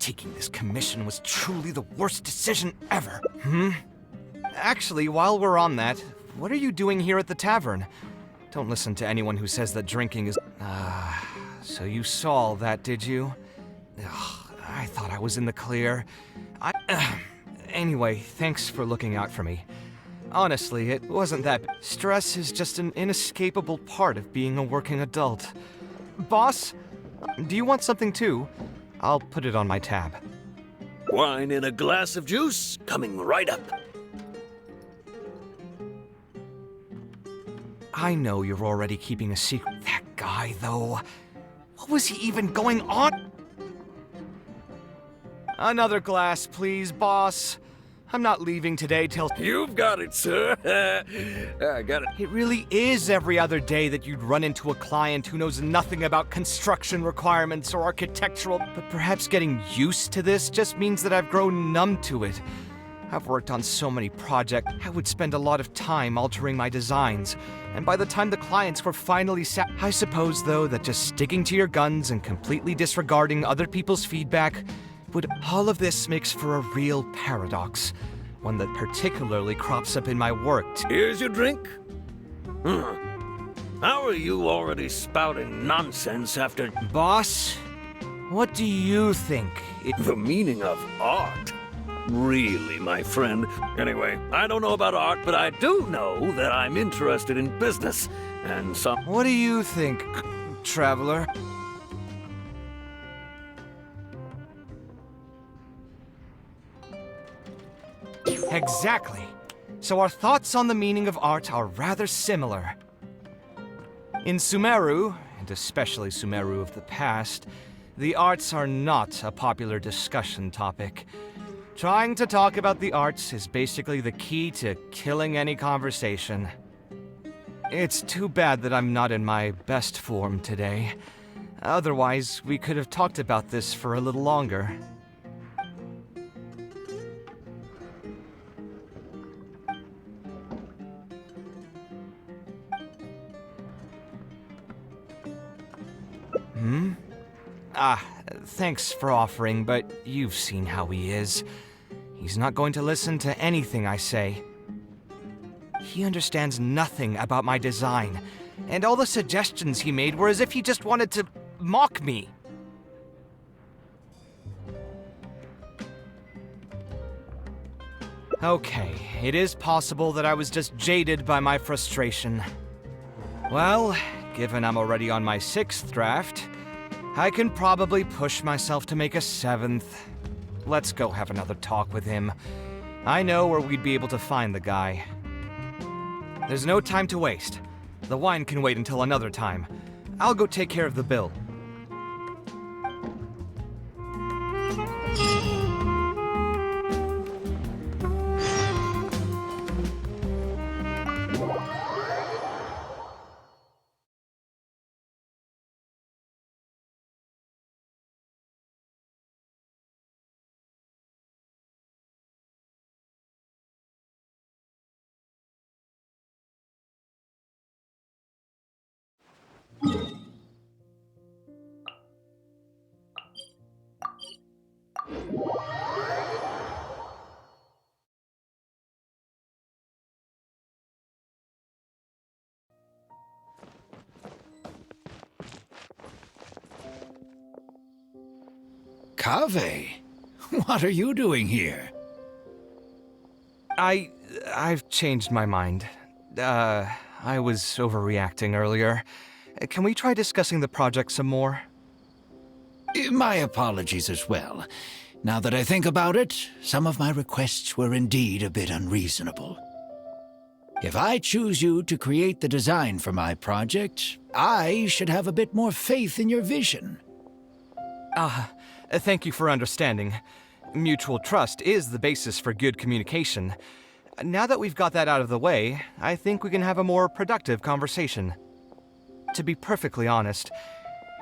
Taking this commission was truly the worst decision ever. Actually, while we're on that, what are you doing here at the tavern? Don't listen to anyone who says that drinking is... so you saw all that, did you? Ugh, I thought I was in the clear. Anyway, thanks for looking out for me. Honestly, it wasn't that... Stress is just an inescapable part of being a working adult. Boss, do you want something too? I'll put it on my tab. Wine in a glass of juice, coming right up. I know you're already keeping a secret. That guy, though. What was he even going on? Another glass, please, boss. I'm not leaving today till... You've got it, sir. I got it. It really is every other day that you'd run into a client who knows nothing about construction requirements or architectural... But perhaps getting used to this just means that I've grown numb to it. I've worked on so many projects, I would spend a lot of time altering my designs. And by the time the clients were finally I suppose, though, that just sticking to your guns and completely disregarding other people's feedback all of this makes for a real paradox. One that particularly crops up in my work. Here's your drink. How are you already spouting nonsense after... Boss, what do you think? The meaning of art? Really, my friend. Anyway, I don't know about art, but I do know that I'm interested in business. And some... What do you think, traveler? Exactly. So our thoughts on the meaning of art are rather similar. In Sumeru, and especially Sumeru of the past, the arts are not a popular discussion topic. Trying to talk about the arts is basically the key to killing any conversation. It's too bad that I'm not in my best form today. Otherwise, we could have talked about this for a little longer. Thanks for offering, but you've seen how he is. He's not going to listen to anything I say. He understands nothing about my design, and all the suggestions he made were as if he just wanted to mock me. Okay, it is possible that I was just jaded by my frustration. Well, given I'm already on my 6th draft, I can probably push myself to make a 7th. Let's go have another talk with him. I know where we'd be able to find the guy. There's no time to waste. The wine can wait until another time. I'll go take care of the bill. Kaveh, what are you doing here? I've changed my mind. I was overreacting earlier. Can we try discussing the project some more? My apologies as well. Now that I think about it, some of my requests were indeed a bit unreasonable. If I choose you to create the design for my project, I should have a bit more faith in your vision. Thank you for understanding. Mutual trust is the basis for good communication. Now that we've got that out of the way, I think we can have a more productive conversation. To be perfectly honest,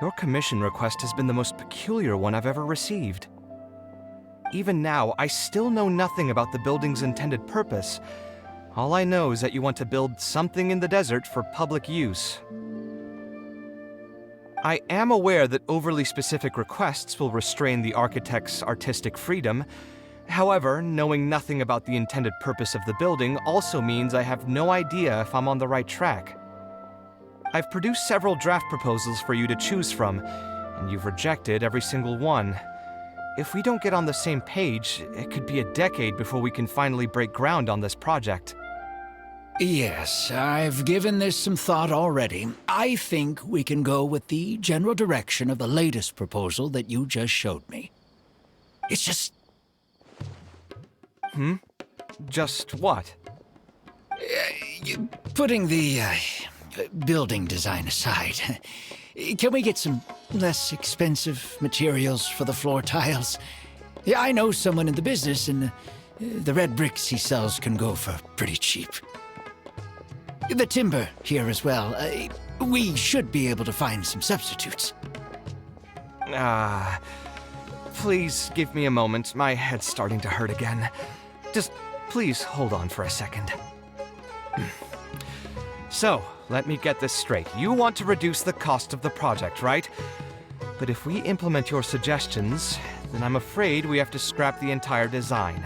your commission request has been the most peculiar one I've ever received. Even now, I still know nothing about the building's intended purpose. All I know is that you want to build something in the desert for public use. I am aware that overly specific requests will restrain the architect's artistic freedom. However, knowing nothing about the intended purpose of the building also means I have no idea if I'm on the right track. I've produced several draft proposals for you to choose from, and you've rejected every single one. If we don't get on the same page, it could be a decade before we can finally break ground on this project. Yes, I've given this some thought already. I think we can go with the general direction of the latest proposal that you just showed me. It's just... Just what? Putting the building design aside, can we get some less expensive materials for the floor tiles? Yeah, I know someone in the business, and the red bricks he sells can go for pretty cheap. The timber here as well. We should be able to find some substitutes. Please give me a moment. My head's starting to hurt again. Just please hold on for a second. So, let me get this straight. You want to reduce the cost of the project, right? But if we implement your suggestions, then I'm afraid we have to scrap the entire design.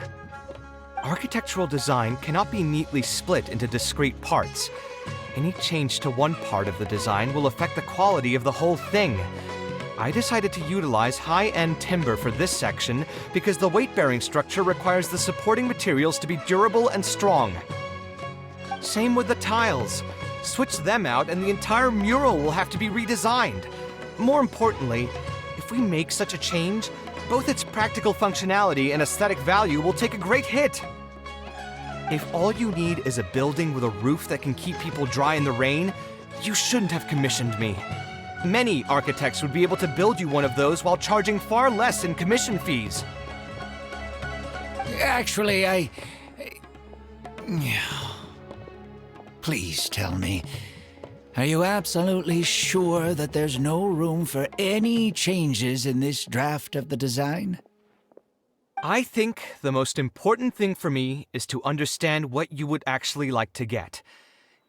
Architectural design cannot be neatly split into discrete parts. Any change to one part of the design will affect the quality of the whole thing. I decided to utilize high-end timber for this section because the weight-bearing structure requires the supporting materials to be durable and strong. Same with the tiles. Switch them out and the entire mural will have to be redesigned. More importantly, if we make such a change, both its practical functionality and aesthetic value will take a great hit. If all you need is a building with a roof that can keep people dry in the rain, you shouldn't have commissioned me. Many architects would be able to build you one of those while charging far less in commission fees. Actually, Please tell me, are you absolutely sure that there's no room for any changes in this draft of the design? I think the most important thing for me is to understand what you would actually like to get.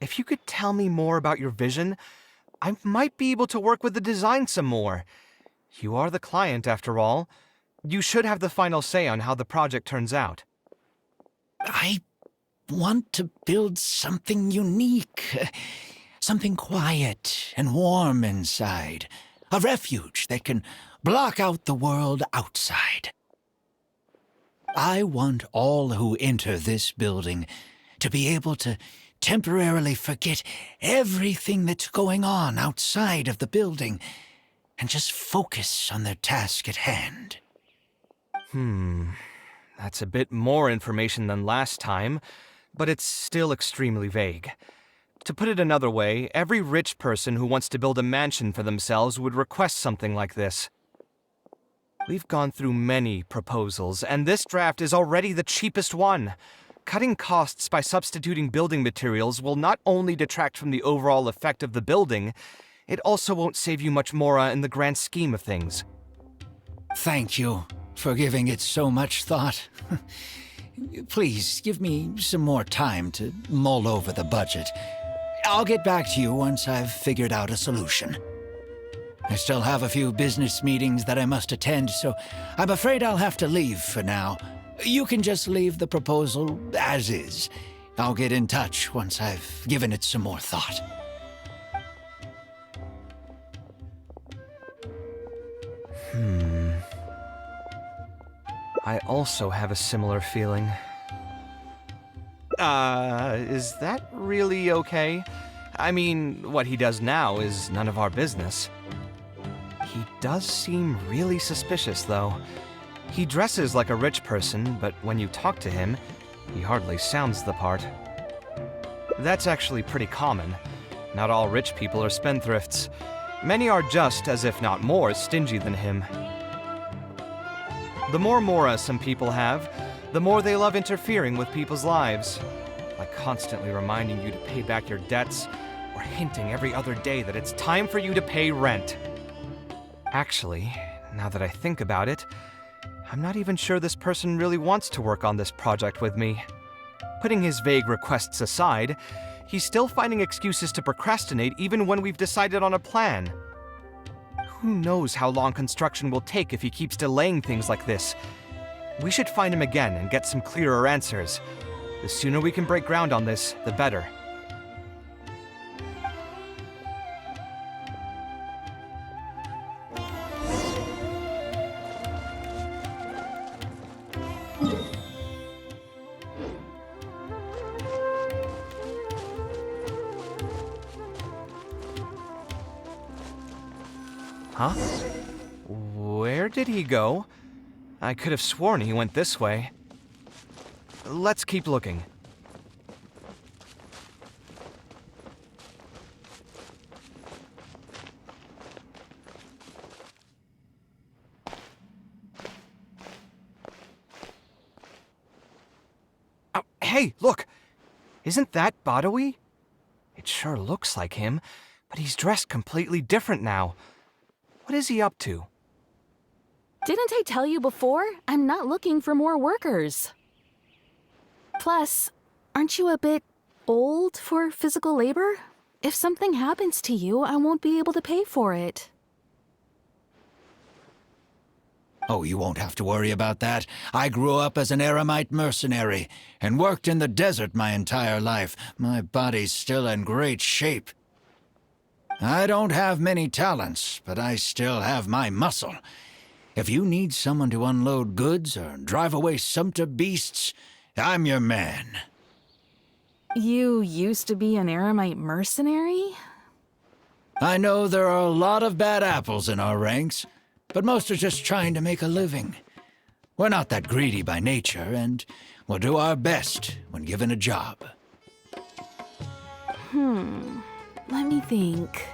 If you could tell me more about your vision, I might be able to work with the design some more. You are the client, after all. You should have the final say on how the project turns out. I want to build something unique. Something quiet and warm inside. A refuge that can block out the world outside. I want all who enter this building to be able to temporarily forget everything that's going on outside of the building and just focus on their task at hand. That's a bit more information than last time, but it's still extremely vague. To put it another way, every rich person who wants to build a mansion for themselves would request something like this. We've gone through many proposals, and this draft is already the cheapest one. Cutting costs by substituting building materials will not only detract from the overall effect of the building, it also won't save you much more in the grand scheme of things. Thank you for giving it so much thought. Please, give me some more time to mull over the budget. I'll get back to you once I've figured out a solution. I still have a few business meetings that I must attend, so I'm afraid I'll have to leave for now. You can just leave the proposal as is. I'll get in touch once I've given it some more thought. I also have a similar feeling. Is that really okay? I mean, what he does now is none of our business. He does seem really suspicious, though. He dresses like a rich person, but when you talk to him, he hardly sounds the part. That's actually pretty common. Not all rich people are spendthrifts. Many are just, as if not more, stingy than him. The more mora some people have, the more they love interfering with people's lives. Like constantly reminding you to pay back your debts, or hinting every other day that it's time for you to pay rent. Actually, now that I think about it, I'm not even sure this person really wants to work on this project with me. Putting his vague requests aside, he's still finding excuses to procrastinate even when we've decided on a plan. Who knows how long construction will take if he keeps delaying things like this? We should find him again and get some clearer answers. The sooner we can break ground on this, the better. Huh? Where did he go? I could have sworn he went this way. Let's keep looking. Oh, hey, look! Isn't that Badawi? It sure looks like him, but he's dressed completely different now. What is he up to? Didn't I tell you before? I'm not looking for more workers. Plus, aren't you a bit old for physical labor? If something happens to you, I won't be able to pay for it. Oh, you won't have to worry about that. I grew up as an eremite mercenary and worked in the desert my entire life. My body's still in great shape. I don't have many talents, but I still have my muscle. If you need someone to unload goods or drive away sumpter beasts, I'm your man. You used to be an eremite mercenary? I know there are a lot of bad apples in our ranks, but most are just trying to make a living. We're not that greedy by nature, and we'll do our best when given a job. Let me think.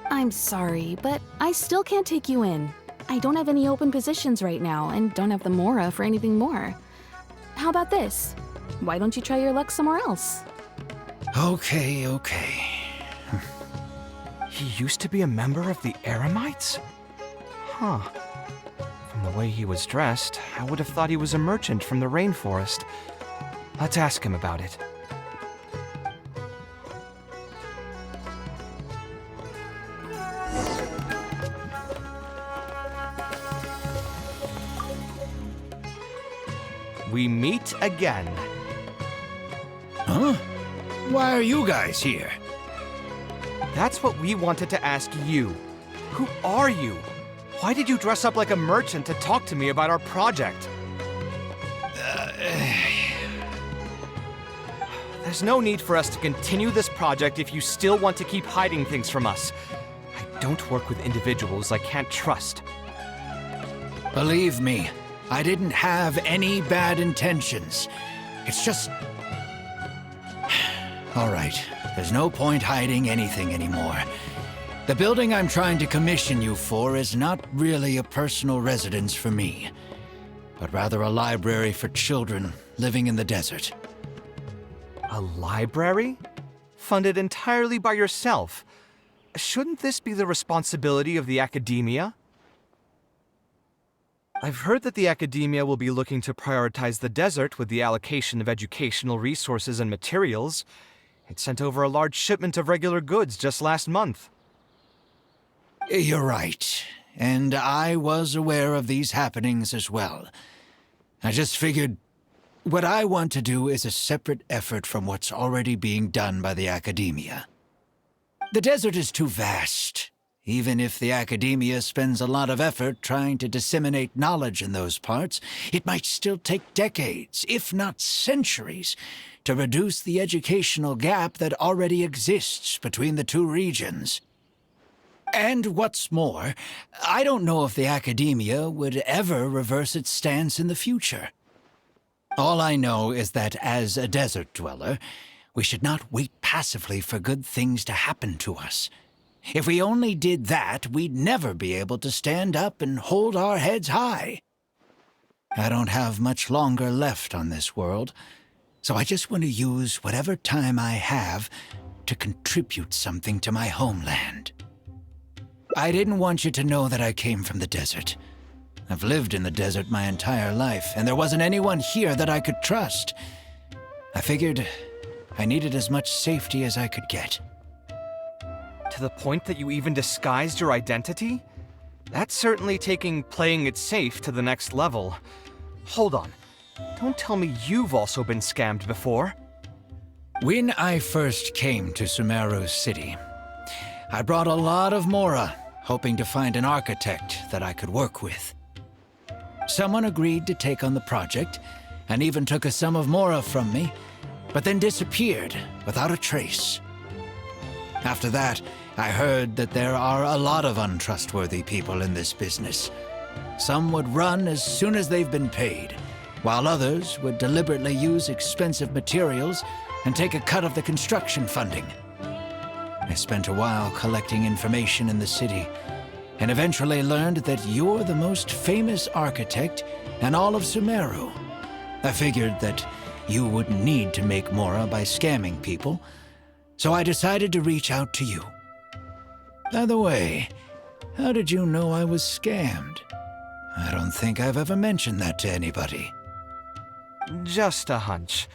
I'm sorry, but I still can't take you in. I don't have any open positions right now, and don't have the mora for anything more. How about this? Why don't you try your luck somewhere else? Okay. He used to be a member of the Eremites? Huh. From the way he was dressed, I would have thought he was a merchant from the rainforest. Let's ask him about it. We meet again. Huh? Why are you guys here? That's what we wanted to ask you. Who are you? Why did you dress up like a merchant to talk to me about our project? There's no need for us to continue this project if you still want to keep hiding things from us. I don't work with individuals I can't trust. Believe me, I didn't have any bad intentions. It's just... All right, there's no point hiding anything anymore. The building I'm trying to commission you for is not really a personal residence for me, but rather a library for children living in the desert. A library? Funded entirely by yourself? Shouldn't this be the responsibility of the academia? I've heard that the academia will be looking to prioritize the desert with the allocation of educational resources and materials. It sent over a large shipment of regular goods just last month. You're right, and I was aware of these happenings as well. I just figured what I want to do is a separate effort from what's already being done by the academia. The desert is too vast. Even if the academia spends a lot of effort trying to disseminate knowledge in those parts, it might still take decades, if not centuries, to reduce the educational gap that already exists between the two regions. And what's more, I don't know if the academia would ever reverse its stance in the future. All I know is that as a desert dweller, we should not wait passively for good things to happen to us. If we only did that, we'd never be able to stand up and hold our heads high. I don't have much longer left on this world, so I just want to use whatever time I have to contribute something to my homeland. I didn't want you to know that I came from the desert. I've lived in the desert my entire life, and there wasn't anyone here that I could trust. I figured I needed as much safety as I could get. To the point that you even disguised your identity? That's certainly taking playing it safe to the next level. Hold on. Don't tell me you've also been scammed before. When I first came to Sumeru City, I brought a lot of Mora, hoping to find an architect that I could work with. Someone agreed to take on the project, and even took a sum of Mora from me, but then disappeared without a trace. After that, I heard that there are a lot of untrustworthy people in this business. Some would run as soon as they've been paid, while others would deliberately use expensive materials and take a cut of the construction funding. I spent a while collecting information in the city, and eventually learned that you're the most famous architect in all of Sumeru. I figured that you wouldn't need to make Mora by scamming people, so I decided to reach out to you. By the way, how did you know I was scammed? I don't think I've ever mentioned that to anybody. Just a hunch.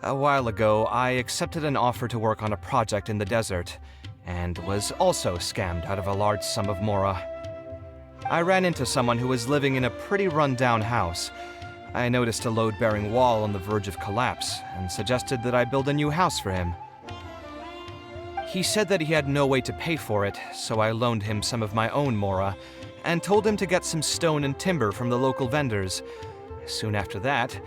A while ago, I accepted an offer to work on a project in the desert, and was also scammed out of a large sum of Mora. I ran into someone who was living in a pretty run-down house. I noticed a load-bearing wall on the verge of collapse, and suggested that I build a new house for him. He said that he had no way to pay for it, so I loaned him some of my own Mora, and told him to get some stone and timber from the local vendors. Soon after that,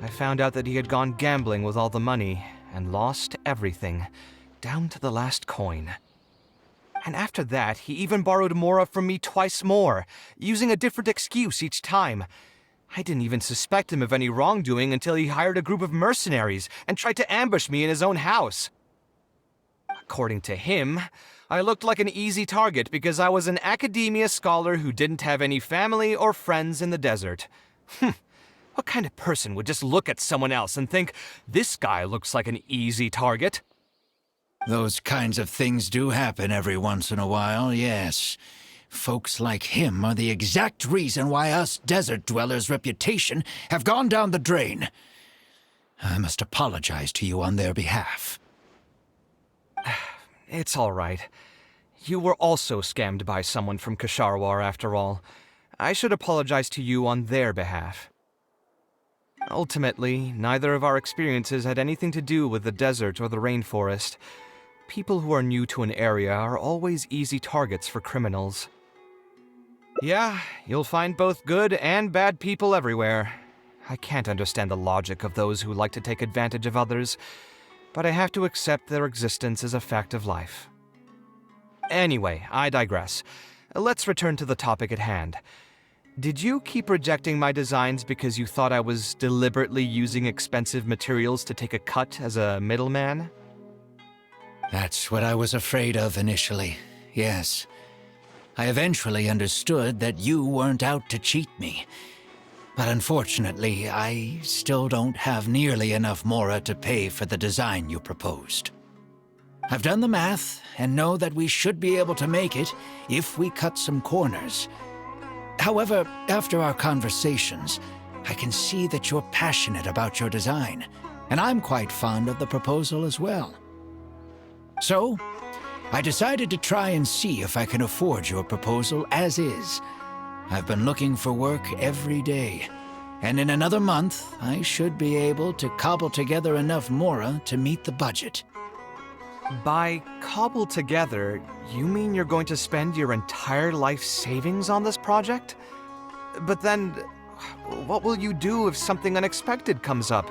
I found out that he had gone gambling with all the money, and lost everything, down to the last coin. And after that, he even borrowed Mora from me twice more, using a different excuse each time. I didn't even suspect him of any wrongdoing until he hired a group of mercenaries and tried to ambush me in his own house. According to him, I looked like an easy target because I was an academia scholar who didn't have any family or friends in the desert. What kind of person would just look at someone else and think, this guy looks like an easy target? Those kinds of things do happen every once in a while, yes. Folks like him are the exact reason why us desert dwellers' reputation have gone down the drain. I must apologize to you on their behalf. It's all right. You were also scammed by someone from Kasharwar after all. I should apologize to you on their behalf. Ultimately, neither of our experiences had anything to do with the desert or the rainforest. People who are new to an area are always easy targets for criminals. Yeah, you'll find both good and bad people everywhere. I can't understand the logic of those who like to take advantage of others, but I have to accept their existence as a fact of life. Anyway, I digress. Let's return to the topic at hand. Did you keep rejecting my designs because you thought I was deliberately using expensive materials to take a cut as a middleman? That's what I was afraid of initially, yes. I eventually understood that you weren't out to cheat me. But unfortunately, I still don't have nearly enough Mora to pay for the design you proposed. I've done the math and know that we should be able to make it if we cut some corners. However, after our conversations, I can see that you're passionate about your design, and I'm quite fond of the proposal as well. So, I decided to try and see if I can afford your proposal as is. I've been looking for work every day, and in another month, I should be able to cobble together enough Mora to meet the budget. By cobble together, you mean you're going to spend your entire life savings on this project? But then, what will you do if something unexpected comes up,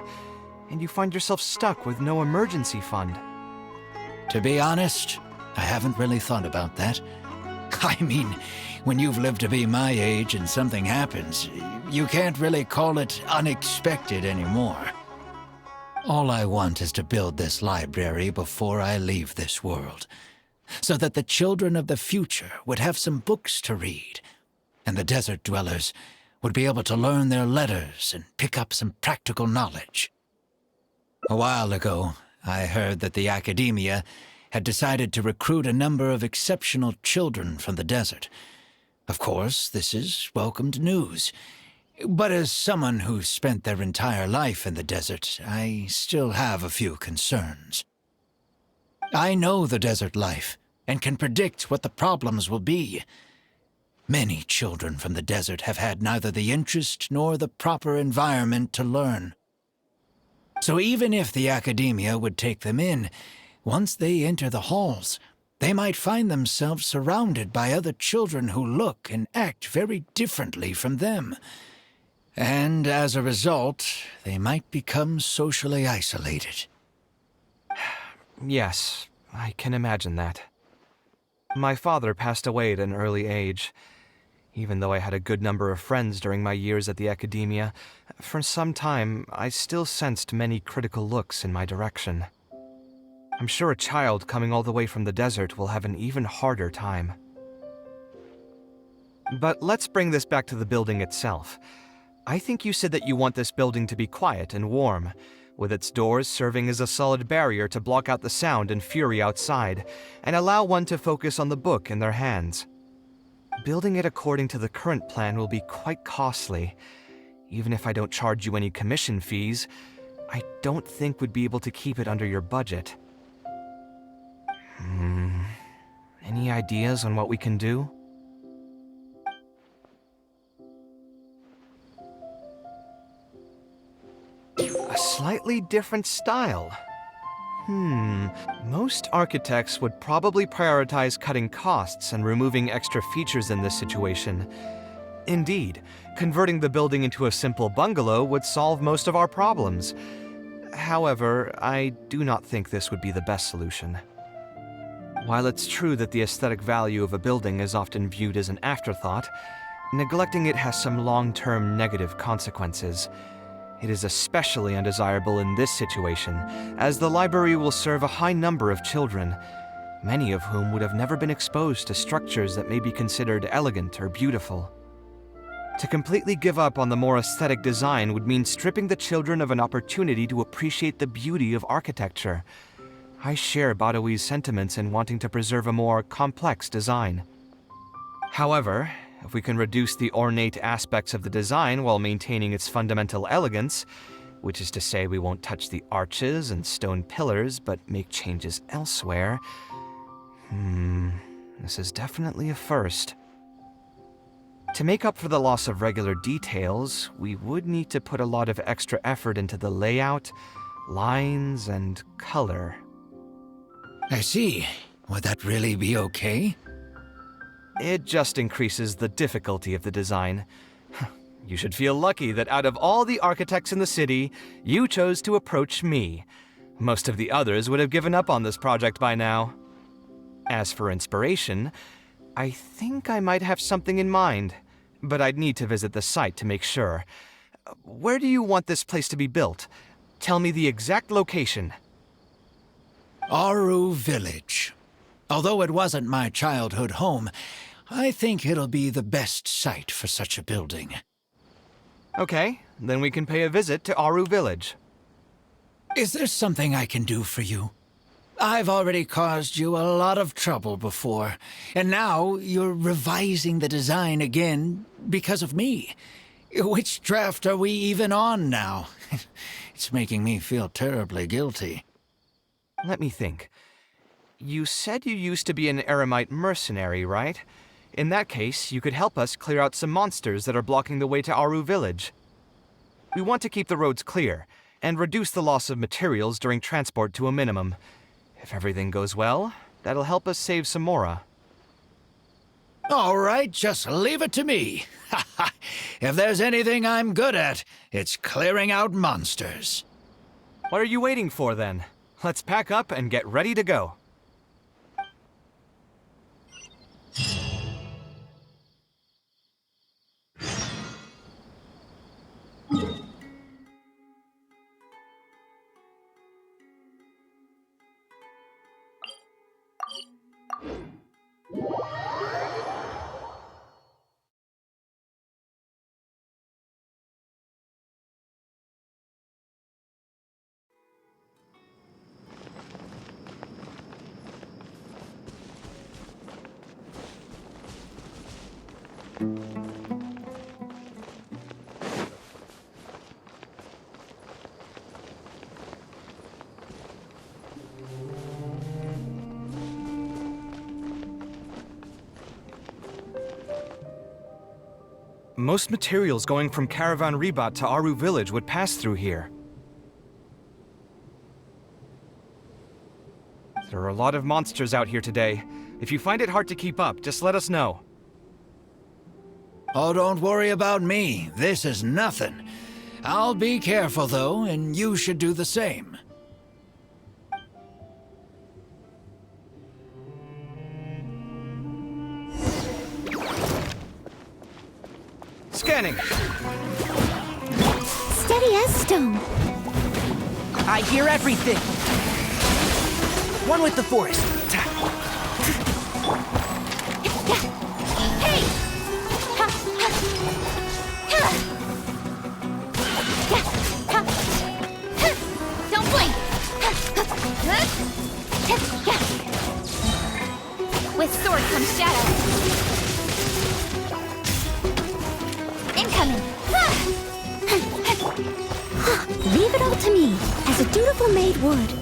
and you find yourself stuck with no emergency fund? To be honest, I haven't really thought about that. I mean, when you've lived to be my age and something happens, you can't really call it unexpected anymore. All I want is to build this library before I leave this world, so that the children of the future would have some books to read, and the desert dwellers would be able to learn their letters and pick up some practical knowledge. A while ago, I heard that the academia had decided to recruit a number of exceptional children from the desert. Of course, this is welcomed news. But as someone who spent their entire life in the desert, I still have a few concerns. I know the desert life, and can predict what the problems will be. Many children from the desert have had neither the interest nor the proper environment to learn. So even if the academia would take them in, once they enter the halls, they might find themselves surrounded by other children who look and act very differently from them. And as a result, they might become socially isolated. Yes, I can imagine that. My father passed away at an early age. Even though I had a good number of friends during my years at the academia, for some time I still sensed many critical looks in my direction. I'm sure a child coming all the way from the desert will have an even harder time. But let's bring this back to the building itself. I think you said that you want this building to be quiet and warm, with its doors serving as a solid barrier to block out the sound and fury outside, and allow one to focus on the book in their hands. Building it according to the current plan will be quite costly. Even if I don't charge you any commission fees, I don't think we'd be able to keep it under your budget. Any ideas on what we can do? A slightly different style. Most architects would probably prioritize cutting costs and removing extra features in this situation. Indeed, converting the building into a simple bungalow would solve most of our problems. However, I do not think this would be the best solution. While it's true that the aesthetic value of a building is often viewed as an afterthought, neglecting it has some long-term negative consequences. It is especially undesirable in this situation, as the library will serve a high number of children, many of whom would have never been exposed to structures that may be considered elegant or beautiful. To completely give up on the more aesthetic design would mean stripping the children of an opportunity to appreciate the beauty of architecture. I share Badawi's sentiments in wanting to preserve a more complex design. However, if we can reduce the ornate aspects of the design while maintaining its fundamental elegance, which is to say we won't touch the arches and stone pillars but make changes elsewhere, this is definitely a first. To make up for the loss of regular details, we would need to put a lot of extra effort into the layout, lines, and color. I see. Would that really be okay? It just increases the difficulty of the design. You should feel lucky that out of all the architects in the city, you chose to approach me. Most of the others would have given up on this project by now. As for inspiration, I think I might have something in mind, but I'd need to visit the site to make sure. Where do you want this place to be built? Tell me the exact location. Aru Village. Although it wasn't my childhood home, I think it'll be the best site for such a building. Okay, then we can pay a visit to Aru Village. Is there something I can do for you? I've already caused you a lot of trouble before, and now you're revising the design again because of me. Which draft are we even on now? It's making me feel terribly guilty. Let me think. You said you used to be an Eremite mercenary, right? In that case, you could help us clear out some monsters that are blocking the way to Aru Village. We want to keep the roads clear, and reduce the loss of materials during transport to a minimum. If everything goes well, that'll help us save some Mora. All right, just leave it to me. If there's anything I'm good at, it's clearing out monsters. What are you waiting for, then? Let's pack up and get ready to go. Most materials going from Caravan Rebat to Aru Village would pass through here. There are a lot of monsters out here today. If you find it hard to keep up, just let us know. Oh, don't worry about me. This is nothing. I'll be careful, though, and you should do the same. Scanning! Steady as stone. I hear everything. One with the forest. Hey! Don't blink! With sword comes shadow. Incoming! Leave it all to me, as a dutiful maid would.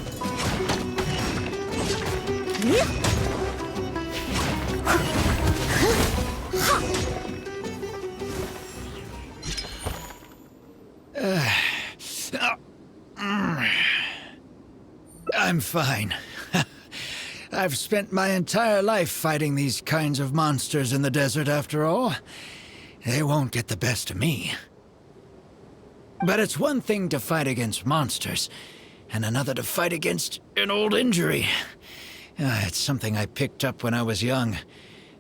I'm fine. I've spent my entire life fighting these kinds of monsters in the desert, after all. They won't get the best of me. But it's one thing to fight against monsters, and another to fight against an old injury. It's something I picked up when I was young.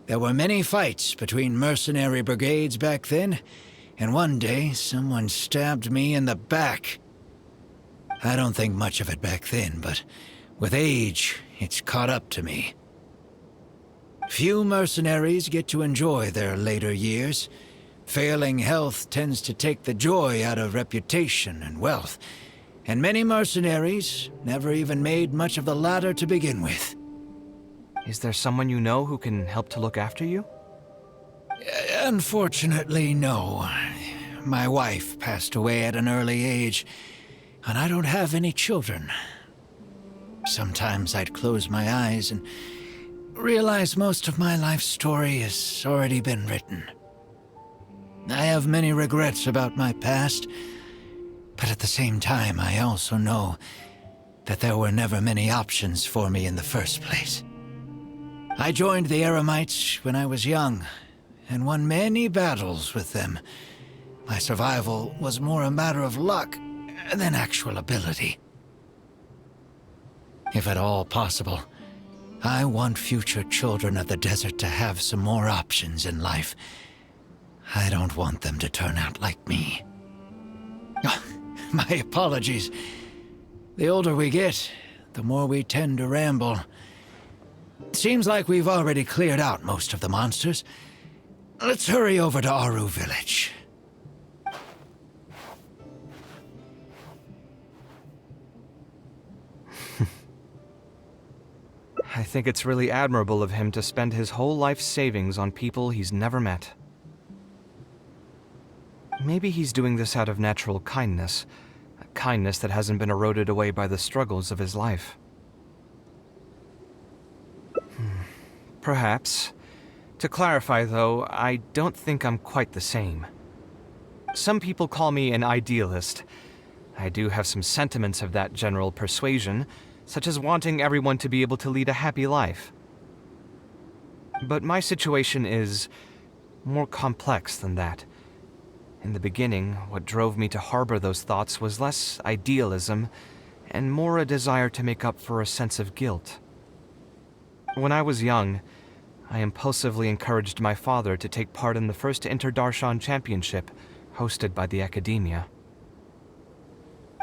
There were many fights between mercenary brigades back then, and one day someone stabbed me in the back. I don't think much of it back then, but with age, it's caught up to me. Few mercenaries get to enjoy their later years. Failing health tends to take the joy out of reputation and wealth, and many mercenaries never even made much of the latter to begin with. Is there someone you know who can help to look after you? Unfortunately, no. My wife passed away at an early age, and I don't have any children. Sometimes I'd close my eyes and realize most of my life story has already been written. I have many regrets about my past, but at the same time I also know that there were never many options for me in the first place. I joined the Eremites when I was young, and won many battles with them. My survival was more a matter of luck than actual ability. If at all possible, I want future children of the desert to have some more options in life. I don't want them to turn out like me. My apologies. The older we get, the more we tend to ramble. Seems like we've already cleared out most of the monsters. Let's hurry over to Aru Village. I think it's really admirable of him to spend his whole life savings on people he's never met. Maybe he's doing this out of natural kindness, a kindness that hasn't been eroded away by the struggles of his life. Perhaps. To clarify, though, I don't think I'm quite the same. Some people call me an idealist. I do have some sentiments of that general persuasion, such as wanting everyone to be able to lead a happy life. But my situation is more complex than that. In the beginning, what drove me to harbor those thoughts was less idealism and more a desire to make up for a sense of guilt. When I was young, I impulsively encouraged my father to take part in the first Inter-Darshan Championship, hosted by the Academia.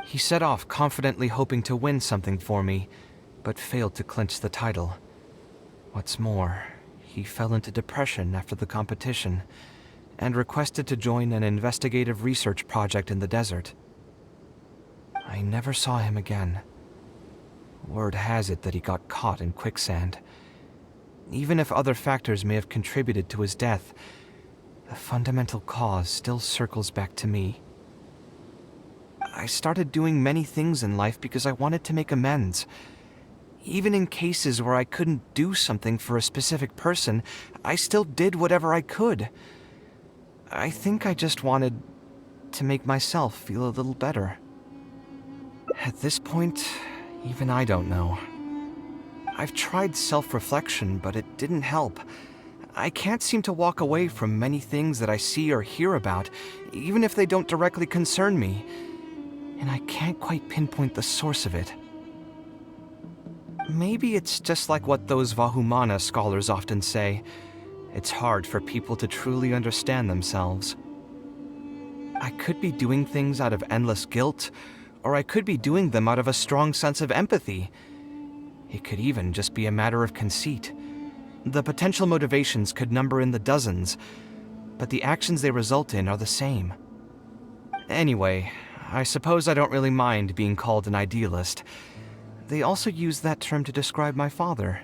He set off confidently hoping to win something for me, but failed to clinch the title. What's more, he fell into depression after the competition, and requested to join an investigative research project in the desert. I never saw him again. Word has it that he got caught in quicksand. Even if other factors may have contributed to his death, the fundamental cause still circles back to me. I started doing many things in life because I wanted to make amends. Even in cases where I couldn't do something for a specific person, I still did whatever I could. I think I just wanted to make myself feel a little better. At this point, even I don't know. I've tried self-reflection, but it didn't help. I can't seem to walk away from many things that I see or hear about, even if they don't directly concern me. And I can't quite pinpoint the source of it. Maybe it's just like what those Vahumana scholars often say. It's hard for people to truly understand themselves. I could be doing things out of endless guilt, or I could be doing them out of a strong sense of empathy. It could even just be a matter of conceit. The potential motivations could number in the dozens, but the actions they result in are the same. Anyway, I suppose I don't really mind being called an idealist. They also use that term to describe my father.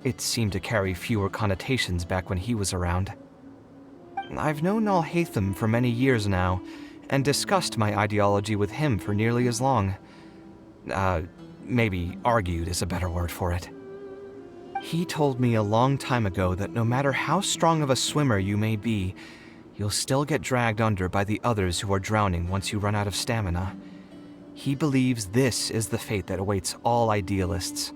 It seemed to carry fewer connotations back when he was around. I've known Al-Haytham for many years now, and discussed my ideology with him for nearly as long. Maybe argued is a better word for it. He told me a long time ago that no matter how strong of a swimmer you may be, you'll still get dragged under by the others who are drowning once you run out of stamina. He believes this is the fate that awaits all idealists.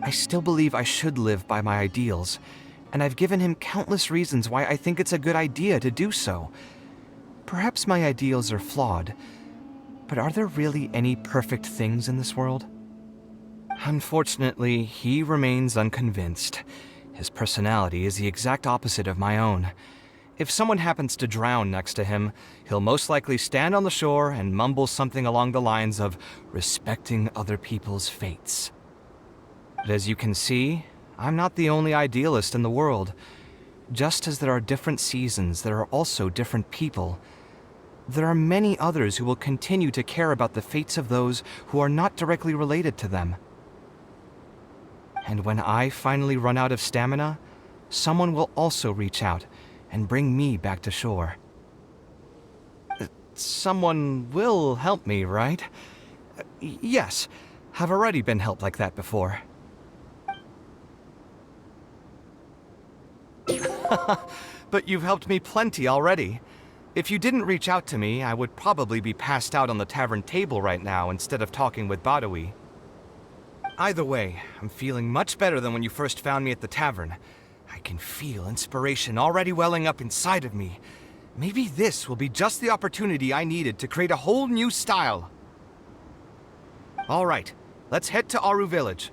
I still believe I should live by my ideals, and I've given him countless reasons why I think it's a good idea to do so. Perhaps my ideals are flawed, but are there really any perfect things in this world? Unfortunately, he remains unconvinced. His personality is the exact opposite of my own. If someone happens to drown next to him, he'll most likely stand on the shore and mumble something along the lines of respecting other people's fates. But as you can see, I'm not the only idealist in the world. Just as there are different seasons, there are also different people. There are many others who will continue to care about the fates of those who are not directly related to them. And when I finally run out of stamina, someone will also reach out and bring me back to shore. Someone will help me, right? Yes, I've already been helped like that before. But you've helped me plenty already. If you didn't reach out to me, I would probably be passed out on the tavern table right now instead of talking with Badawi. Either way, I'm feeling much better than when you first found me at the tavern. I can feel inspiration already welling up inside of me. Maybe this will be just the opportunity I needed to create a whole new style. All right, let's head to Aru Village.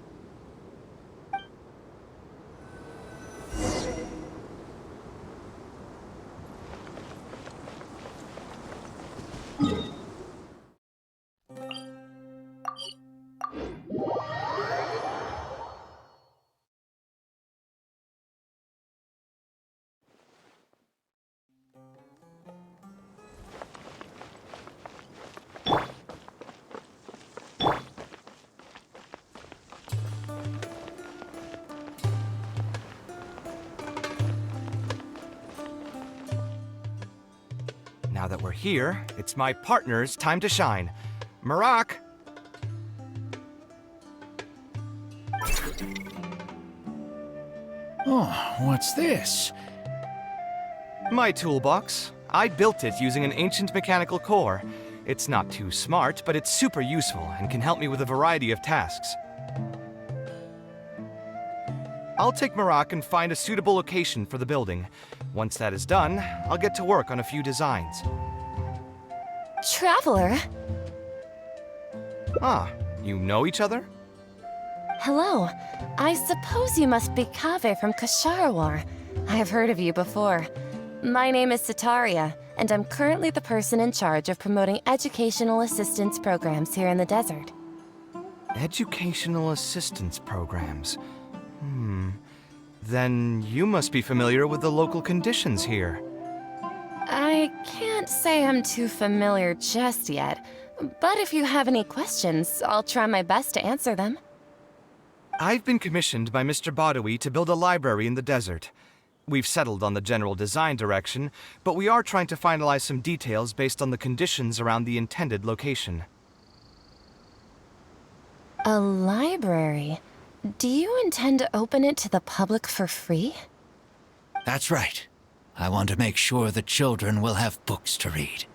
Now that we're here, it's my partner's time to shine. Marak! Oh, what's this? My toolbox. I built it using an ancient mechanical core. It's not too smart, but it's super useful and can help me with a variety of tasks. I'll take Marak and find a suitable location for the building. Once that is done, I'll get to work on a few designs. Traveler? Ah, you know each other? Hello. I suppose you must be Kaveh from Kasharawar. I have heard of you before. My name is Sataria, and I'm currently the person in charge of promoting educational assistance programs here in the desert. Educational assistance programs. Then you must be familiar with the local conditions here. I can't say I'm too familiar just yet, but if you have any questions, I'll try my best to answer them. I've been commissioned by Mr. Badawi to build a library in the desert. We've settled on the general design direction, but we are trying to finalize some details based on the conditions around the intended location. A library? Do you intend to open it to the public for free? That's right. I want to make sure the children will have books to read.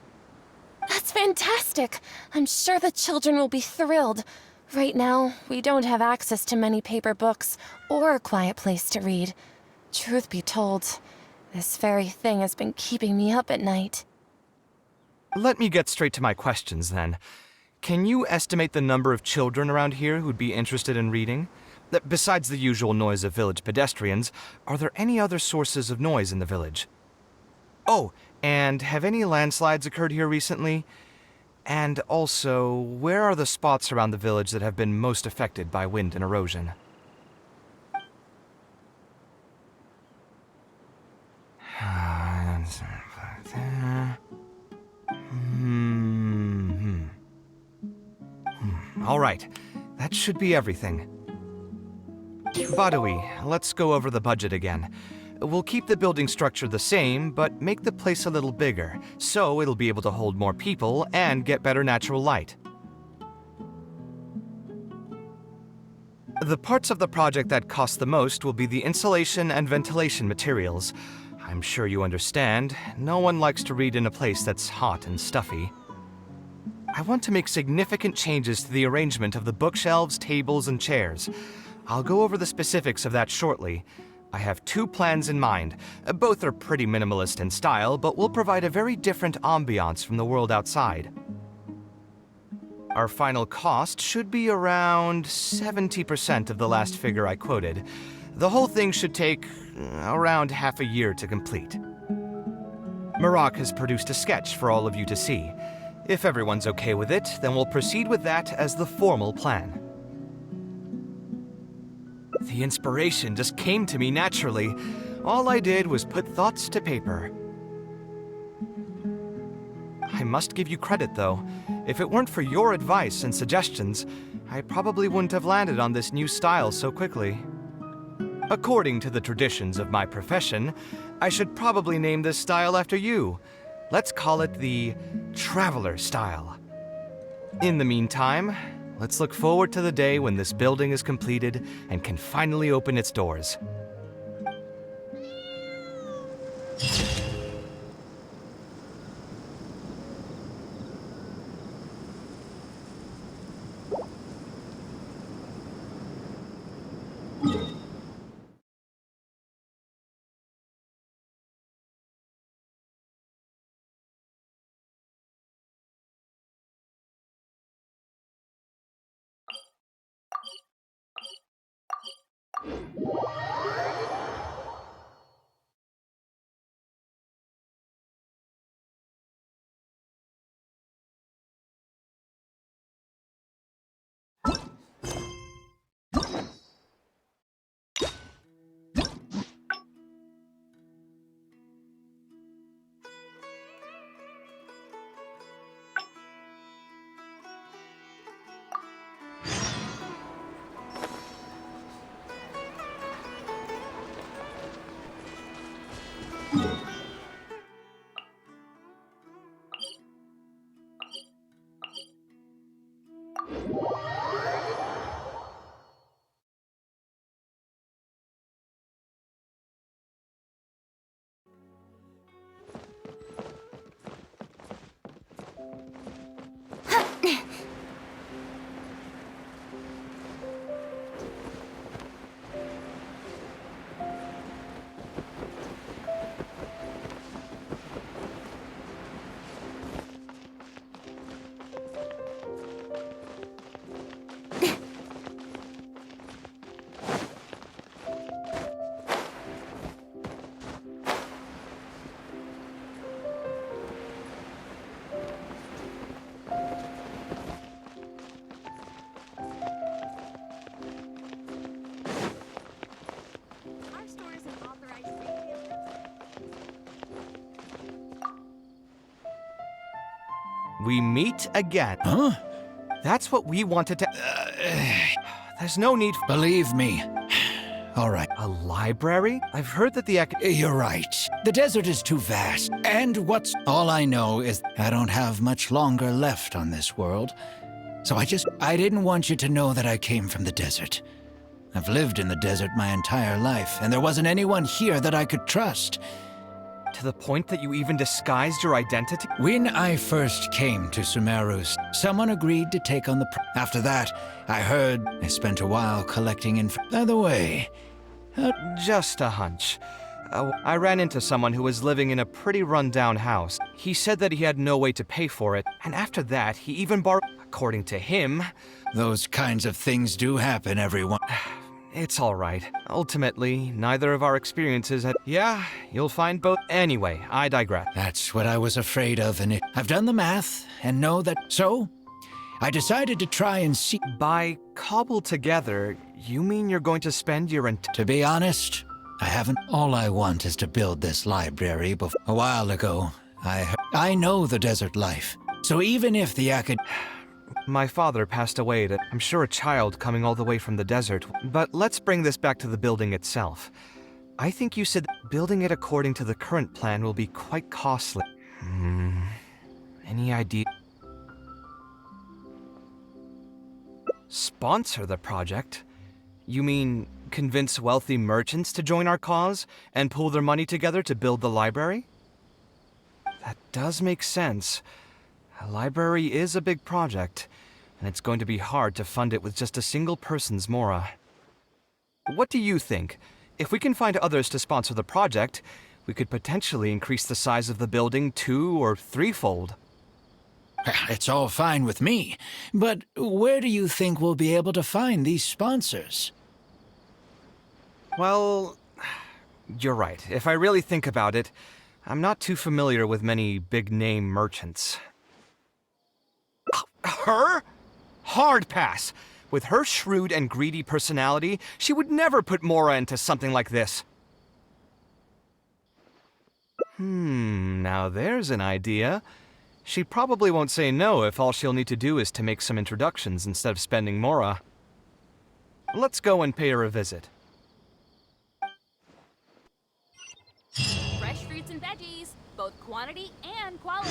That's fantastic! I'm sure the children will be thrilled. Right now, we don't have access to many paper books or a quiet place to read. Truth be told, this very thing has been keeping me up at night. Let me get straight to my questions then. Can you estimate the number of children around here who'd be interested in reading? Besides the usual noise of village pedestrians, are there any other sources of noise in the village? Oh, and have any landslides occurred here recently? And also, where are the spots around the village that have been most affected by wind and erosion? All right, that should be everything. Badawi, let's go over the budget again. We'll keep the building structure the same, but make the place a little bigger, so it'll be able to hold more people and get better natural light. The parts of the project that cost the most will be the insulation and ventilation materials. I'm sure you understand, no one likes to read in a place that's hot and stuffy. I want to make significant changes to the arrangement of the bookshelves, tables, and chairs. I'll go over the specifics of that shortly. I have two plans in mind. Both are pretty minimalist in style, but will provide a very different ambiance from the world outside. Our final cost should be around 70% of the last figure I quoted. The whole thing should take around half a year to complete. Marak has produced a sketch for all of you to see. If everyone's okay with it, then we'll proceed with that as the formal plan. The inspiration just came to me naturally. All I did was put thoughts to paper. I must give you credit, though. If it weren't for your advice and suggestions, I probably wouldn't have landed on this new style so quickly. According to the traditions of my profession, I should probably name this style after you. Let's call it the Traveler style. In the meantime, let's look forward to the day when this building is completed and can finally open its doors. We meet again. Huh? That's what we wanted to... There's no need for... Believe me. All right. A library? I've heard that the... You're right. The desert is too vast. And all I know is I don't have much longer left on this world. So I didn't want you to know that I came from the desert. I've lived in the desert my entire life, and there wasn't anyone here that I could trust. To the point that you even disguised your identity? When I first came to Sumerus, someone agreed to take on the After that, I heard I spent a while collecting By the way, Just a hunch. I ran into someone who was living in a pretty run-down house. He said that he had no way to pay for it, and after that, he even borrowed... According to him... those kinds of things do happen, everyone. It's all right. Ultimately, neither of our experiences had... Yeah, you'll find both... Anyway, I digress. That's what I was afraid of, and I've done the math, and know that... So, I decided to try and see... By cobbled together, you mean you're going to spend your To be honest, I haven't... All I want is to build this library before... A while ago, I know the desert life, so even if the My father passed away at, I'm sure, a child coming all the way from the desert. But let's bring this back to the building itself. I think you said building it according to the current plan will be quite costly. Any idea? Sponsor the project? You mean convince wealthy merchants to join our cause and pool their money together to build the library? That does make sense. A library is a big project, and it's going to be hard to fund it with just a single person's mora. What do you think? If we can find others to sponsor the project, we could potentially increase the size of the building 2- or 3-fold. It's all fine with me, but where do you think we'll be able to find these sponsors? Well, you're right. If I really think about it, I'm not too familiar with many big-name merchants. Her? Hard pass. With her shrewd and greedy personality, she would never put Mora into something like this. Now there's an idea. She probably won't say no if all she'll need to do is to make some introductions instead of spending Mora. Let's go and pay her a visit. Fresh fruits and veggies, both quantity and quality.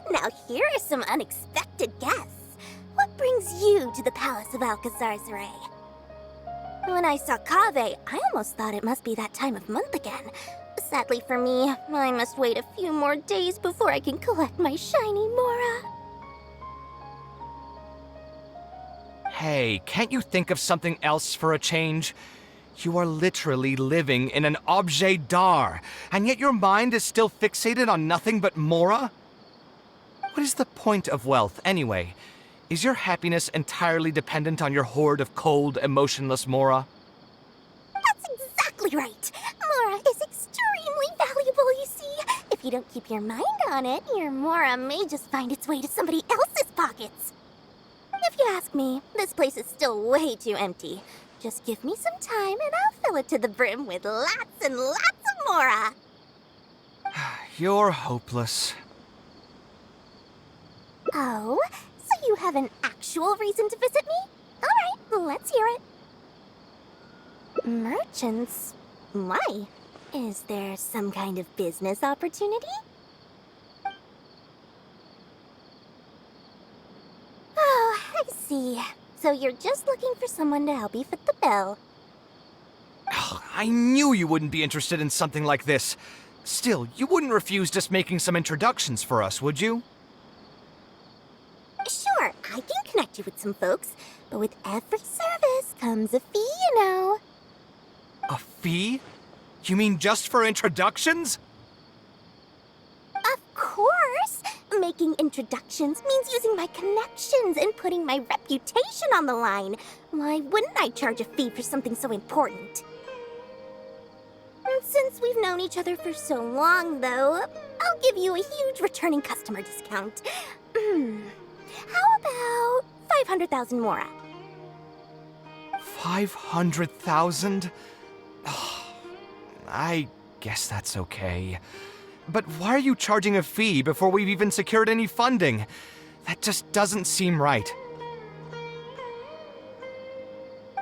Now here are some unexpected guests. What brings you to the Palace of Alcazar's Ray? When I saw Kaveh, I almost thought it must be that time of month again. Sadly for me, I must wait a few more days before I can collect my shiny Mora. Hey, can't you think of something else for a change? You are literally living in an objet d'art, and yet your mind is still fixated on nothing but Mora? What is the point of wealth, anyway? Is your happiness entirely dependent on your hoard of cold, emotionless Mora? That's exactly right. Mora is extremely valuable, you see. If you don't keep your mind on it, your Mora may just find its way to somebody else's pockets. If you ask me, this place is still way too empty. Just give me some time and I'll fill it to the brim with lots and lots of Mora. You're hopeless. Oh, so you have an actual reason to visit me? All right, let's hear it. Merchants? Why? Is there some kind of business opportunity? Oh, I see. So you're just looking for someone to help you fit the bill. I knew you wouldn't be interested in something like this. Still, you wouldn't refuse just making some introductions for us, would you? Sure, I can connect you with some folks, but with every service comes a fee, you know. A fee? You mean just for introductions? Of course! Making introductions means using my connections and putting my reputation on the line. Why wouldn't I charge a fee for something so important? Since we've known each other for so long, though, I'll give you a huge returning customer discount. How about 500,000 Mora? 500,000? I guess that's okay. But why are you charging a fee before we've even secured any funding? That just doesn't seem right.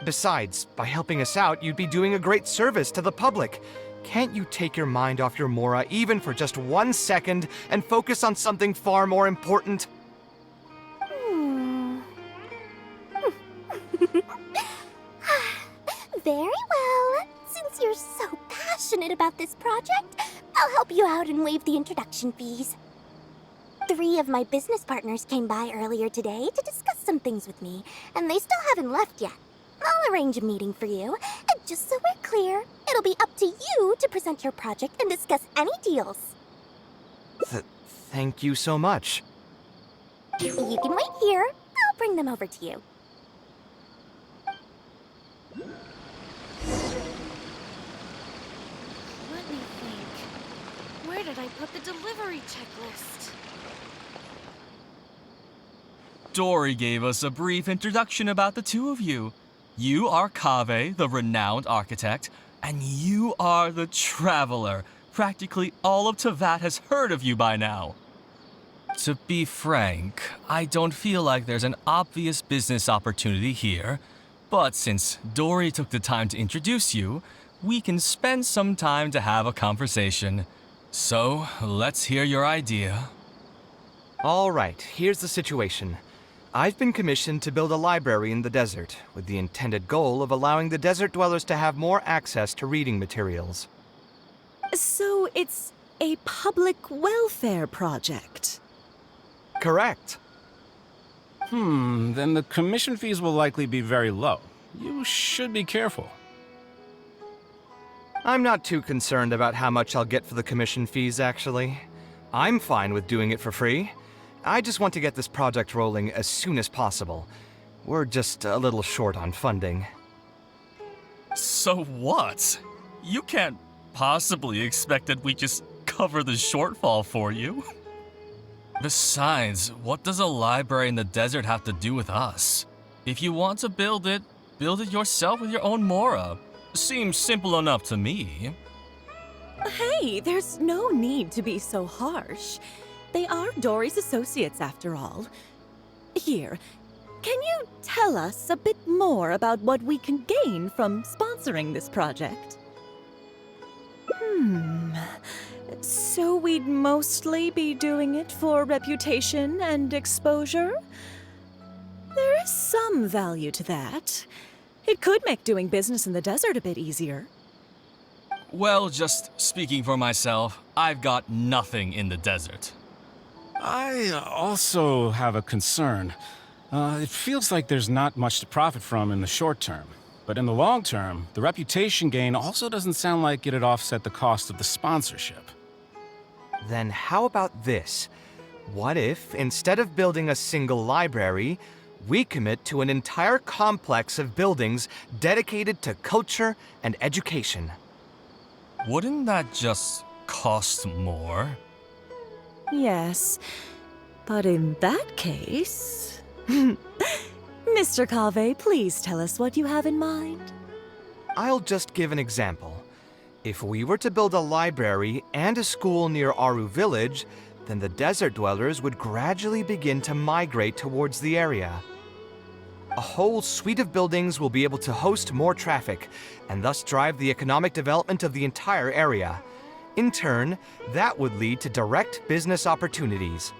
Besides, by helping us out, you'd be doing a great service to the public. Can't you take your mind off your Mora even for just 1 second and focus on something far more important? Very well. Since you're so passionate about this project, I'll help you out and waive the introduction fees. 3 of my business partners came by earlier today to discuss some things with me, and they still haven't left yet. I'll arrange a meeting for you, and just so we're clear, it'll be up to you to present your project and discuss any deals. Thank you so much. You can wait here. I'll bring them over to you. Let me think. Where did I put the delivery checklist? Dory gave us a brief introduction about the two of you. You are Kaveh, the renowned architect, and you are the traveler. Practically all of Teyvat has heard of you by now. To be frank, I don't feel like there's an obvious business opportunity here, but since Dory took the time to introduce you, we can spend some time to have a conversation. So, let's hear your idea. All right, here's the situation. I've been commissioned to build a library in the desert, with the intended goal of allowing the desert dwellers to have more access to reading materials. So it's a public welfare project? Correct. Then the commission fees will likely be very low. You should be careful. I'm not too concerned about how much I'll get for the commission fees, actually. I'm fine with doing it for free. I just want to get this project rolling as soon as possible. We're just a little short on funding. So what? You can't possibly expect that we just cover the shortfall for you. Besides, what does a library in the desert have to do with us? If you want to build it yourself with your own Mora. Seems simple enough to me. Hey, there's no need to be so harsh. They are Dory's associates, after all. Here, can you tell us a bit more about what we can gain from sponsoring this project? So we'd mostly be doing it for reputation and exposure? There is some value to that. It could make doing business in the desert a bit easier. Well, just speaking for myself, I've got nothing in the desert. I also have a concern. It feels like there's not much to profit from in the short term. But in the long term, the reputation gain also doesn't sound like it'd offset the cost of the sponsorship. Then how about this? What if, instead of building a single library, we commit to an entire complex of buildings dedicated to culture and education? Wouldn't that just cost more? Yes, but in that case... Mr. Kaveh, please tell us what you have in mind. I'll just give an example. If we were to build a library and a school near Aru village, then the desert dwellers would gradually begin to migrate towards the area. A whole suite of buildings will be able to host more traffic, and thus drive the economic development of the entire area. In turn, that would lead to direct business opportunities.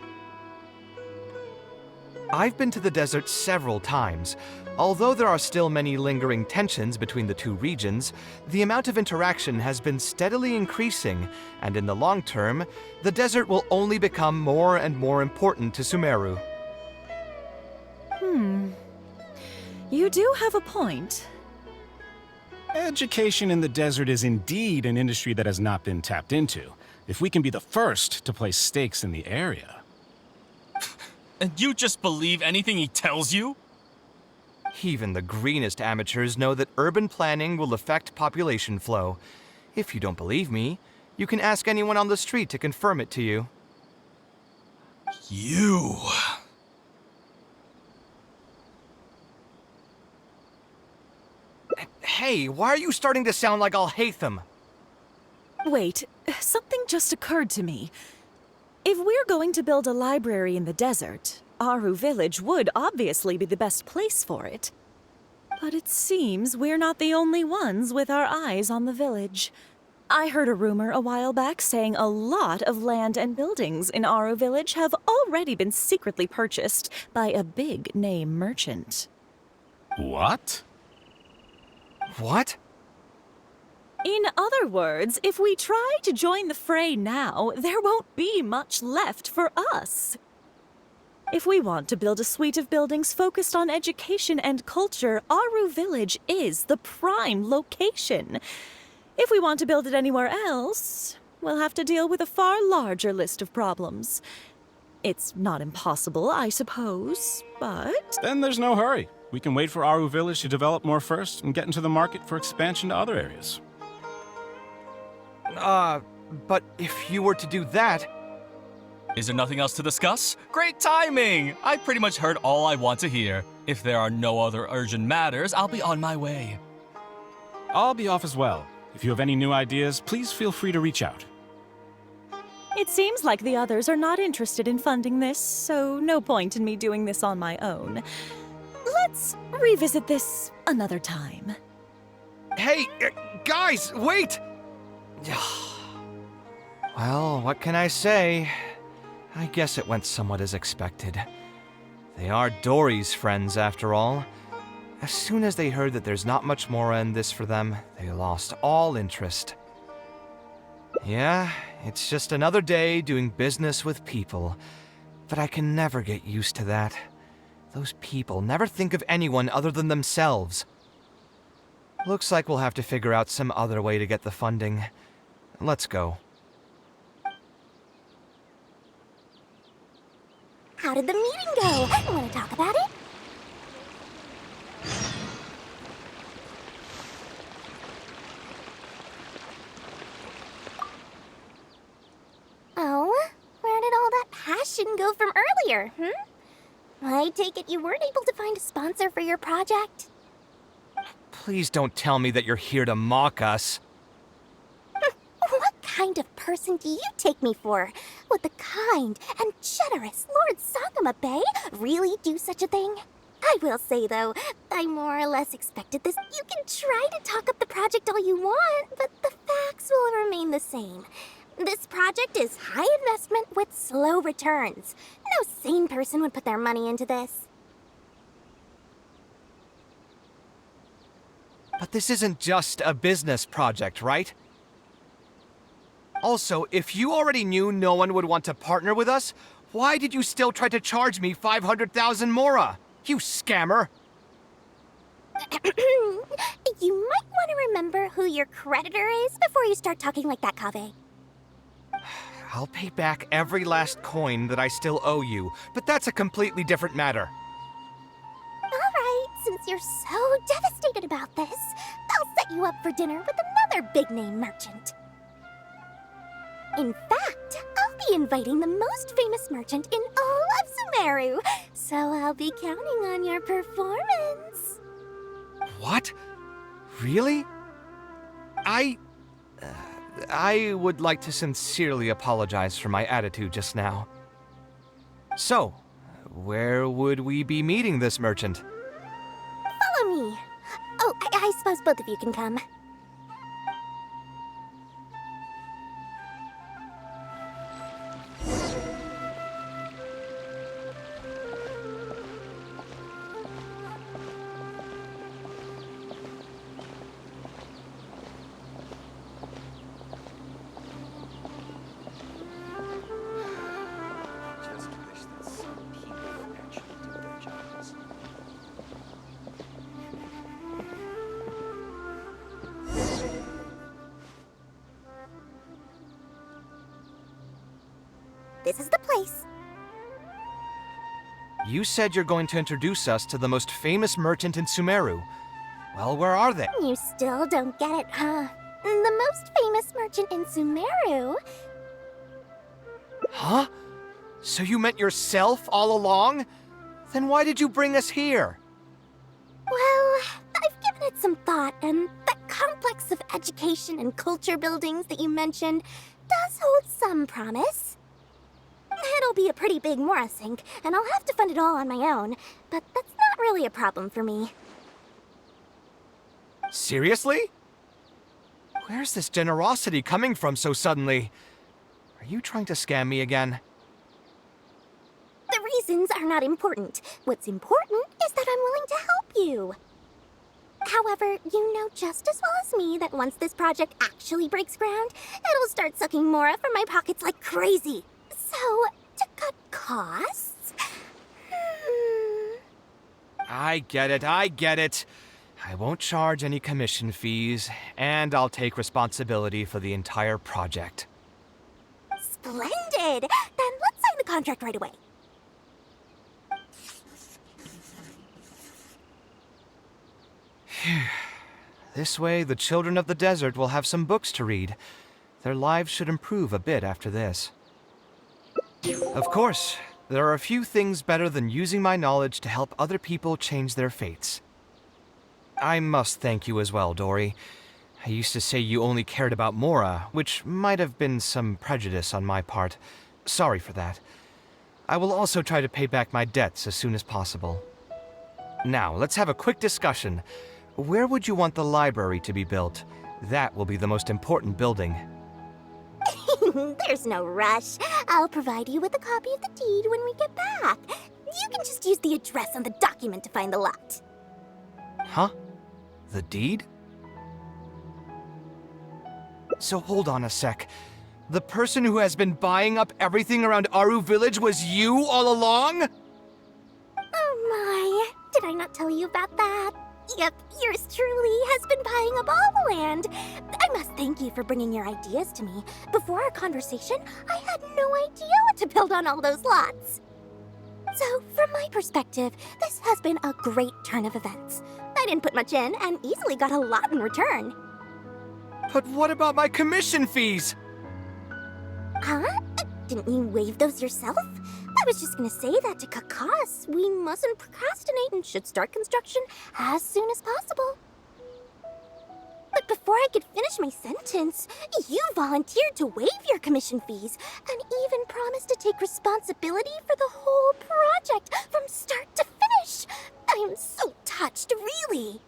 I've been to the desert several times. Although there are still many lingering tensions between the two regions, the amount of interaction has been steadily increasing, and in the long term, the desert will only become more and more important to Sumeru. You do have a point. Education in the desert is indeed an industry that has not been tapped into. If we can be the first to place stakes in the area. And you just believe anything he tells you? Even the greenest amateurs know that urban planning will affect population flow. If you don't believe me, you can ask anyone on the street to confirm it to you. You. Hey, why are you starting to sound like I'll hate them? Wait, something just occurred to me. If we're going to build a library in the desert, Aru Village would obviously be the best place for it. But it seems we're not the only ones with our eyes on the village. I heard a rumor a while back saying a lot of land and buildings in Aru Village have already been secretly purchased by a big-name merchant. What? What? In other words, if we try to join the fray now, there won't be much left for us. If we want to build a suite of buildings focused on education and culture, Aru Village is the prime location. If we want to build it anywhere else, we'll have to deal with a far larger list of problems. It's not impossible, I suppose, but... Then there's no hurry. We can wait for Aru Village to develop more first and get into the market for expansion to other areas. But if you were to do that... Is there nothing else to discuss? Great timing! I pretty much heard all I want to hear. If there are no other urgent matters, I'll be on my way. I'll be off as well. If you have any new ideas, please feel free to reach out. It seems like the others are not interested in funding this, so no point in me doing this on my own. Let's revisit this another time. Hey, guys, wait! Well, what can I say? I guess it went somewhat as expected. They are Dory's friends, after all. As soon as they heard that there's not much more in this for them, they lost all interest. Yeah, it's just another day doing business with people. But I can never get used to that. Those people never think of anyone other than themselves. Looks like we'll have to figure out some other way to get the funding. Let's go. How did the meeting go? Want to talk about it? Oh, where did all that passion go from earlier, I take it you weren't able to find a sponsor for your project? Please don't tell me that you're here to mock us. What kind of person do you take me for? Would the kind and generous Lord Sakuma Bay really do such a thing? I will say, though, I more or less expected this. You can try to talk up the project all you want, but the facts will remain the same. This project is high investment with slow returns. No sane person would put their money into this. But this isn't just a business project, right? Also, if you already knew no one would want to partner with us, why did you still try to charge me 500,000 mora? You scammer! You might want to remember who your creditor is before you start talking like that, Kaveh. I'll pay back every last coin that I still owe you, but that's a completely different matter. Alright, since you're so devastated about this, I'll set you up for dinner with another big-name merchant. In fact, I'll be inviting the most famous merchant in all of Sumeru, so I'll be counting on your performance. What? Really? I would like to sincerely apologize for my attitude just now. So, where would we be meeting this merchant? Follow me. Oh, I suppose both of you can come. This is the place. You said you're going to introduce us to the most famous merchant in Sumeru. Well, where are they? You still don't get it, huh? The most famous merchant in Sumeru. Huh? So you meant yourself all along? Then why did you bring us here? Well, I've given it some thought, and that complex of education and culture buildings that you mentioned does hold some promise. It'll be a pretty big Mora sink, and I'll have to fund it all on my own, but that's not really a problem for me. Seriously? Where's this generosity coming from so suddenly? Are you trying to scam me again? The reasons are not important. What's important is that I'm willing to help you. However, you know just as well as me that once this project actually breaks ground, it'll start sucking Mora from my pockets like crazy. So, to cut costs... I get it. I won't charge any commission fees, and I'll take responsibility for the entire project. Splendid! Then let's sign the contract right away. This way, the children of the desert will have some books to read. Their lives should improve a bit after this. Of course, there are a few things better than using my knowledge to help other people change their fates. I must thank you as well, Dory. I used to say you only cared about Mora, which might have been some prejudice on my part. Sorry for that. I will also try to pay back my debts as soon as possible. Now, let's have a quick discussion. Where would you want the library to be built? That will be the most important building. There's no rush. I'll provide you with a copy of the deed when we get back. You can just use the address on the document to find the lot. Huh? The deed? So hold on a sec. The person who has been buying up everything around Aru Village was you all along? Oh my, did I not tell you about that? Yep, yours truly has been buying up all the land. I must thank you for bringing your ideas to me. Before our conversation, I had no idea what to build on all those lots. So, from my perspective, this has been a great turn of events. I didn't put much in and easily got a lot in return. But what about my commission fees? Huh? Didn't you waive those yourself? I was just gonna say that to cut costs. We mustn't procrastinate and should start construction as soon as possible. But before I could finish my sentence, you volunteered to waive your commission fees and even promised to take responsibility for the whole project from start to finish. I am so touched, really.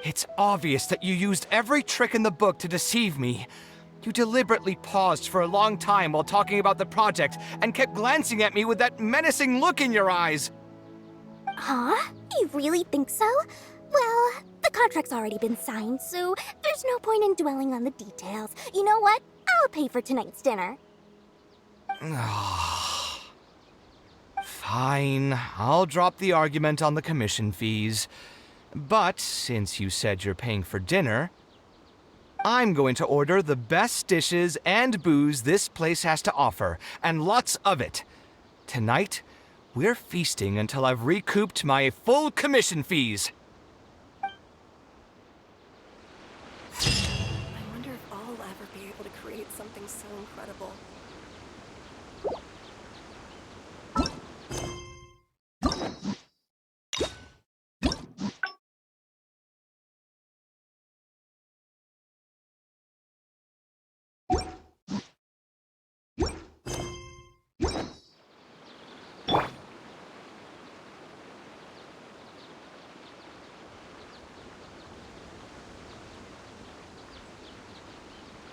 It's obvious that you used every trick in the book to deceive me. You deliberately paused for a long time while talking about the project and kept glancing at me with that menacing look in your eyes. Huh? You really think so? Well, the contract's already been signed, so there's no point in dwelling on the details. You know what? I'll pay for tonight's dinner. Fine, I'll drop the argument on the commission fees. But since you said you're paying for dinner, I'm going to order the best dishes and booze this place has to offer, and lots of it. Tonight, we're feasting until I've recouped my full commission fees. I wonder if I'll ever be able to create something so incredible.